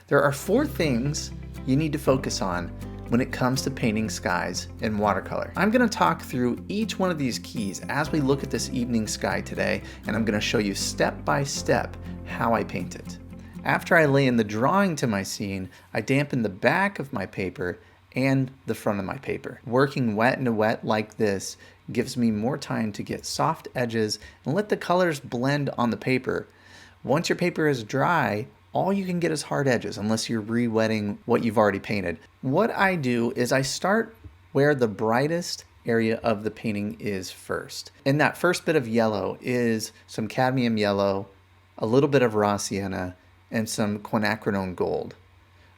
There are 4 things you need to focus on when it comes to painting skies in watercolor. I'm going to talk through each one of these keys as we look at this evening sky today, and I'm going to show you step by step how I paint it. After I lay in the drawing to my scene, I dampen the back of my paper and the front of my paper. Working wet into wet like this gives me more time to get soft edges and let the colors blend on the paper. Once your paper is dry, all you can get is hard edges unless you're re-wetting what you've already painted. What I do is I start where the brightest area of the painting is first. And that first bit of yellow is some cadmium yellow, a little bit of raw sienna, and some Quinacridone Gold.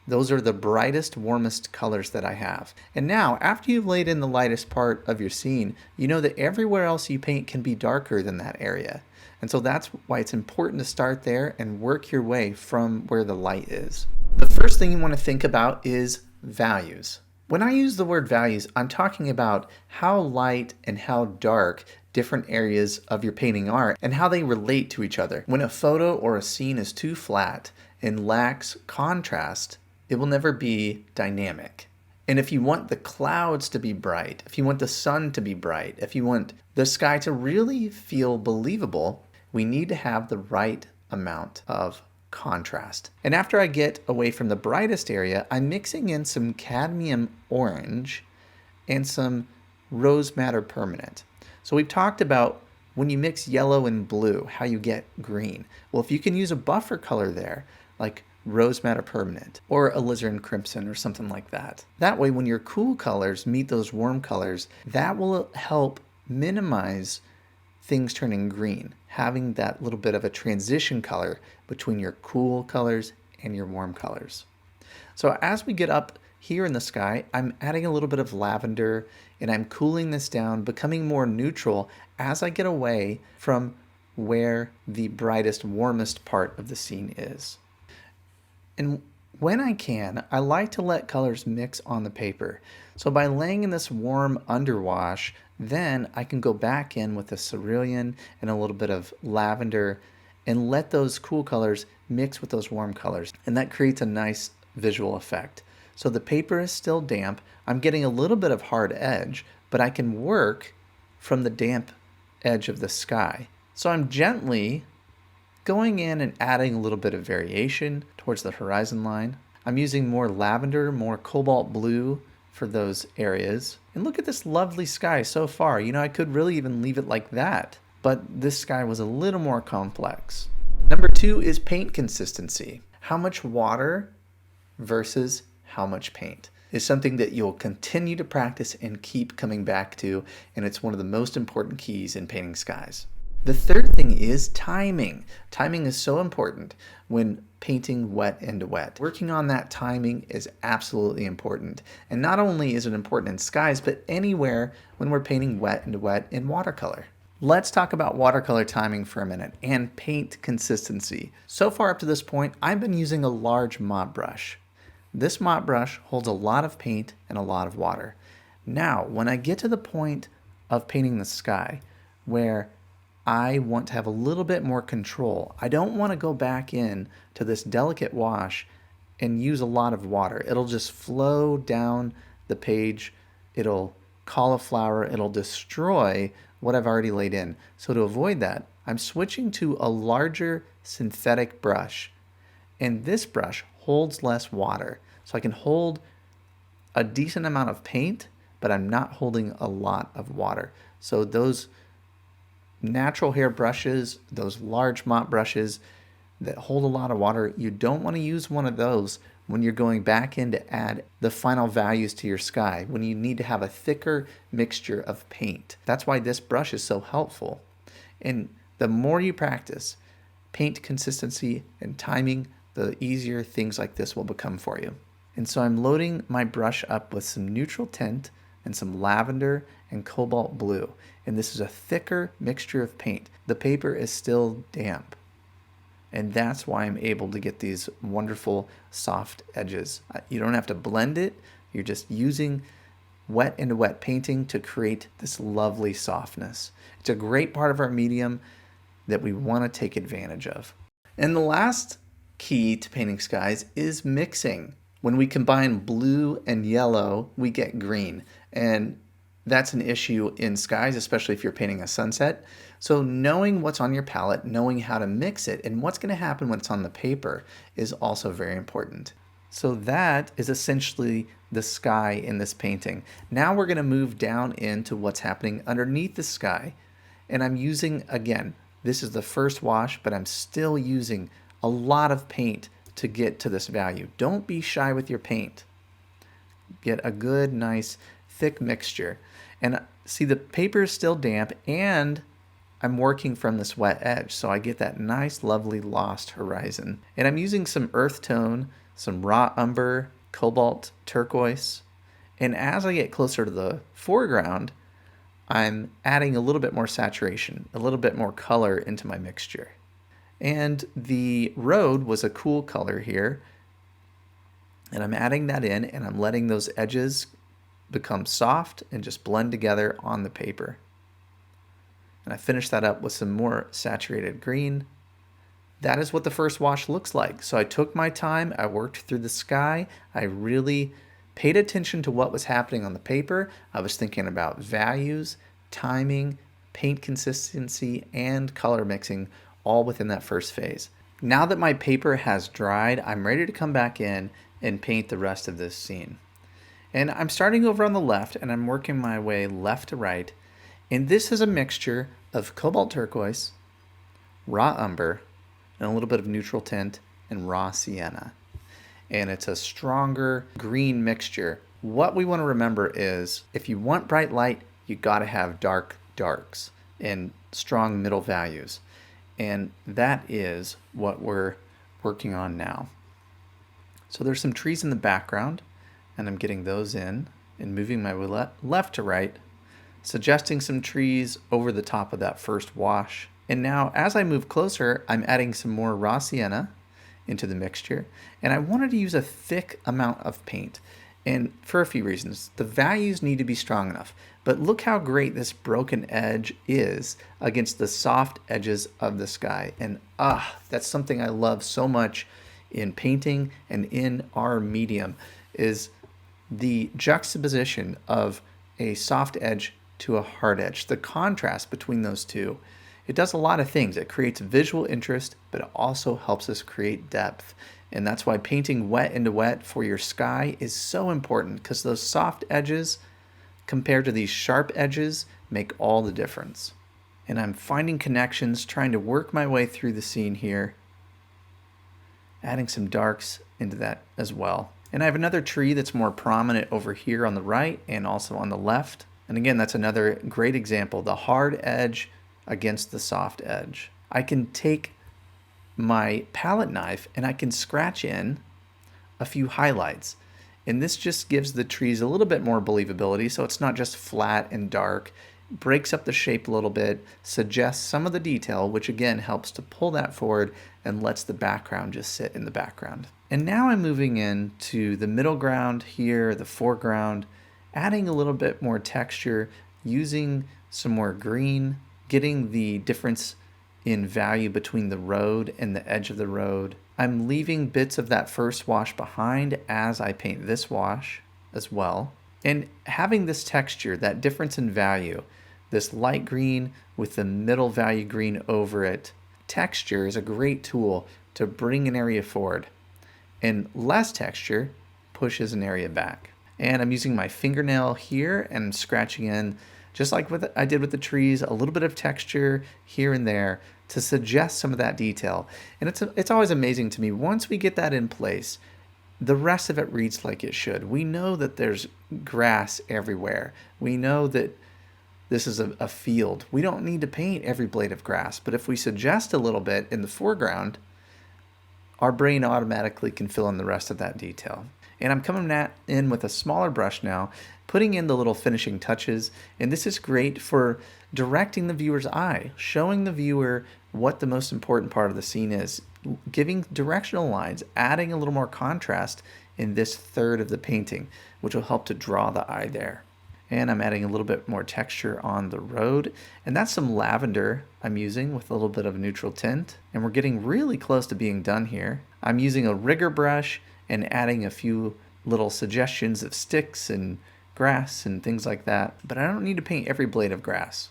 Those are the brightest, warmest colors that I have. And now, after you've laid in the lightest part of your scene, you know that everywhere else you paint can be darker than that area. And so that's why it's important to start there and work your way from where the light is. The first thing you want to think about is values. When I use the word values, I'm talking about how light and how dark different areas of your painting are and how they relate to each other. When a photo or a scene is too flat and lacks contrast, it will never be dynamic. And if you want the clouds to be bright, if you want the sun to be bright, if you want the sky to really feel believable, we need to have the right amount of contrast. And after I get away from the brightest area, I'm mixing in some cadmium orange and some rose madder permanent. So we've talked about when you mix yellow and blue, how you get green. Well, if you can use a buffer color there, like rose madder permanent or alizarin crimson or something like that. That way, when your cool colors meet those warm colors, that will help minimize things turning green, having that little bit of a transition color between your cool colors and your warm colors. So as we get up here in the sky, I'm adding a little bit of lavender and I'm cooling this down, becoming more neutral as I get away from where the brightest, warmest part of the scene is. And when I can, I like to let colors mix on the paper. So by laying in this warm underwash, then I can go back in with a cerulean and a little bit of lavender and let those cool colors mix with those warm colors. And that creates a nice visual effect. So the paper is still damp. I'm getting a little bit of hard edge, but I can work from the damp edge of the sky. So I'm gently going in and adding a little bit of variation towards the horizon line. I'm using more lavender, more cobalt blue for those areas. And look at this lovely sky so far. You know, I could really even leave it like that, but this sky was a little more complex. Number 2 is paint consistency. How much water versus how much paint is something that you'll continue to practice and keep coming back to, and it's one of the most important keys in painting skies. The third thing is timing. Timing is so important when painting wet into wet. Working on that timing is absolutely important. And not only is it important in skies, but anywhere when we're painting wet into wet in watercolor. Let's talk about watercolor timing for a minute and paint consistency. So far up to this point, I've been using a large mop brush. This mop brush holds a lot of paint and a lot of water. Now, when I get to the point of painting the sky, where I want to have a little bit more control. I don't want to go back in to this delicate wash and use a lot of water. It'll just flow down the page. It'll cauliflower. It'll destroy what I've already laid in. So to avoid that, I'm switching to a larger synthetic brush. And this brush holds less water. So I can hold a decent amount of paint, but I'm not holding a lot of water. So those natural hair brushes, those large mop brushes that hold a lot of water, you don't want to use one of those when you're going back in to add the final values to your sky, when you need to have a thicker mixture of paint. That's why this brush is so helpful. And the more you practice paint consistency and timing, the easier things like this will become for you. And so I'm loading my brush up with some neutral tint and some lavender and cobalt blue. And this is a thicker mixture of paint. The paper is still damp. And that's why I'm able to get these wonderful soft edges. You don't have to blend it. You're just using wet into wet painting to create this lovely softness. It's a great part of our medium that we want to take advantage of. And the last key to painting skies is mixing. When we combine blue and yellow, we get green. And that's an issue in skies, especially if you're painting a sunset. So knowing what's on your palette, knowing how to mix it, and what's going to happen when it's on the paper is also very important. So that is essentially the sky in this painting. Now we're going to move down into what's happening underneath the sky. And I'm using, again, this is the first wash, but I'm still using a lot of paint to get to this value. Don't be shy with your paint. Get a good, nice, thick mixture. And see, the paper is still damp, and I'm working from this wet edge, so I get that nice, lovely lost horizon. And I'm using some earth tone, some raw umber, cobalt turquoise. And as I get closer to the foreground, I'm adding a little bit more saturation, a little bit more color into my mixture. And the road was a cool color here. And I'm adding that in, and I'm letting those edges become soft and just blend together on the paper. And I finish that up with some more saturated green. That is what the first wash looks like. So I took my time, I worked through the sky, I really paid attention to what was happening on the paper. I was thinking about values, timing, paint consistency, and color mixing, all within that first phase. Now that my paper has dried, I'm ready to come back in and paint the rest of this scene. And I'm starting over on the left, and I'm working my way left to right. And this is a mixture of cobalt turquoise, raw umber, and a little bit of neutral tint, and raw sienna. And it's a stronger green mixture. What we want to remember is if you want bright light, you got to have dark darks and strong middle values. And that is what we're working on now. So there's some trees in the background, and I'm getting those in and moving my way left to right, suggesting some trees over the top of that first wash. And now as I move closer, I'm adding some more raw sienna into the mixture. And I wanted to use a thick amount of paint. And for a few reasons. The values need to be strong enough. But look how great this broken edge is against the soft edges of the sky. And that's something I love so much in painting and in our medium, is the juxtaposition of a soft edge to a hard edge. The contrast between those two. It does a lot of things. It creates visual interest, but it also helps us create depth. And that's why painting wet into wet for your sky is so important, because those soft edges compared to these sharp edges make all the difference. And I'm finding connections, trying to work my way through the scene here, adding some darks into that as well. And I have another tree that's more prominent over here on the right and also on the left. And again, that's another great example, the hard edge against the soft edge. I can take my palette knife and I can scratch in a few highlights. And this just gives the trees a little bit more believability, so it's not just flat and dark. It breaks up the shape a little bit, suggests some of the detail, which again helps to pull that forward and lets the background just sit in the background. And now I'm moving into the middle ground here, the foreground, adding a little bit more texture, using some more green, getting the difference in value between the road and the edge of the road. I'm leaving bits of that first wash behind as I paint this wash as well. And having this texture, that difference in value, this light green with the middle value green over it, texture is a great tool to bring an area forward. And less texture pushes an area back. And I'm using my fingernail here and scratching in, just like what I did with the trees, a little bit of texture here and there to suggest some of that detail. And it's always amazing to me, once we get that in place, the rest of it reads like it should. We know that there's grass everywhere. We know that this is a field. We don't need to paint every blade of grass, but if we suggest a little bit in the foreground, our brain automatically can fill in the rest of that detail. And I'm coming in with a smaller brush now, putting in the little finishing touches. And this is great for directing the viewer's eye, showing the viewer what the most important part of the scene is, giving directional lines, adding a little more contrast in this third of the painting, which will help to draw the eye there. And I'm adding a little bit more texture on the road. And that's some lavender I'm using with a little bit of neutral tint. And we're getting really close to being done here. I'm using a rigger brush and adding a few little suggestions of sticks and grass and things like that. But I don't need to paint every blade of grass.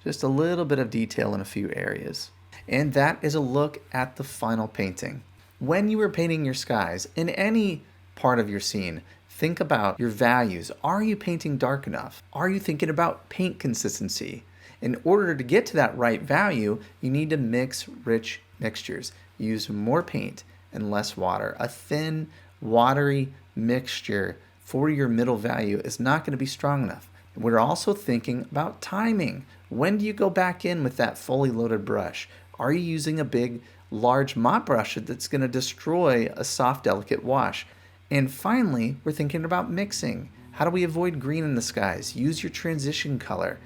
Just a little bit of detail in a few areas. And that is a look at the final painting. When you are painting your skies in any part of your scene, think about your values. Are you painting dark enough? Are you thinking about paint consistency? In order to get to that right value, you need to mix rich mixtures. Use more paint and less water. A thin, watery mixture for your middle value is not going to be strong enough. We're also thinking about timing. When do you go back in with that fully loaded brush? Are you using a big, large mop brush that's going to destroy a soft, delicate wash? And finally, we're thinking about mixing. How do we avoid green in the skies? Use your transition color.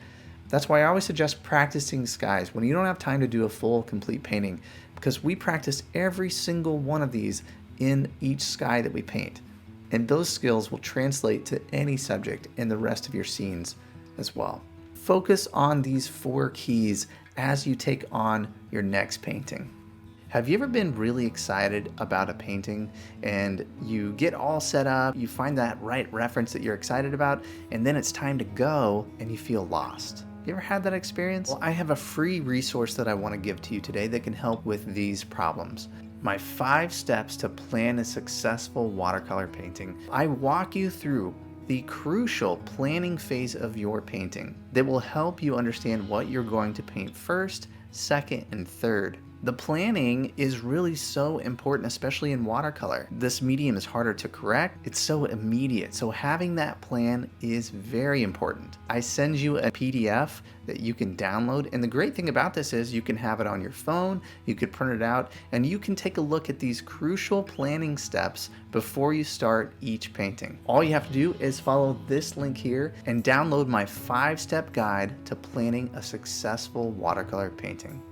That's why I always suggest practicing skies when you don't have time to do a full, complete painting, because we practice every single one of these in each sky that we paint. And those skills will translate to any subject in the rest of your scenes as well. Focus on these 4 keys as you take on your next painting. Have you ever been really excited about a painting and you get all set up, you find that right reference that you're excited about, and then it's time to go and you feel lost? You ever had that experience? Well, I have a free resource that I want to give to you today that can help with these problems. My 5 steps to plan a successful watercolor painting. I walk you through the crucial planning phase of your painting that will help you understand what you're going to paint first, second, and third. The planning is really so important, especially in watercolor. This medium is harder to correct. It's so immediate. So having that plan is very important. I send you a PDF that you can download. And the great thing about this is you can have it on your phone, you could print it out, and you can take a look at these crucial planning steps before you start each painting. All you have to do is follow this link here and download my 5-step guide to planning a successful watercolor painting.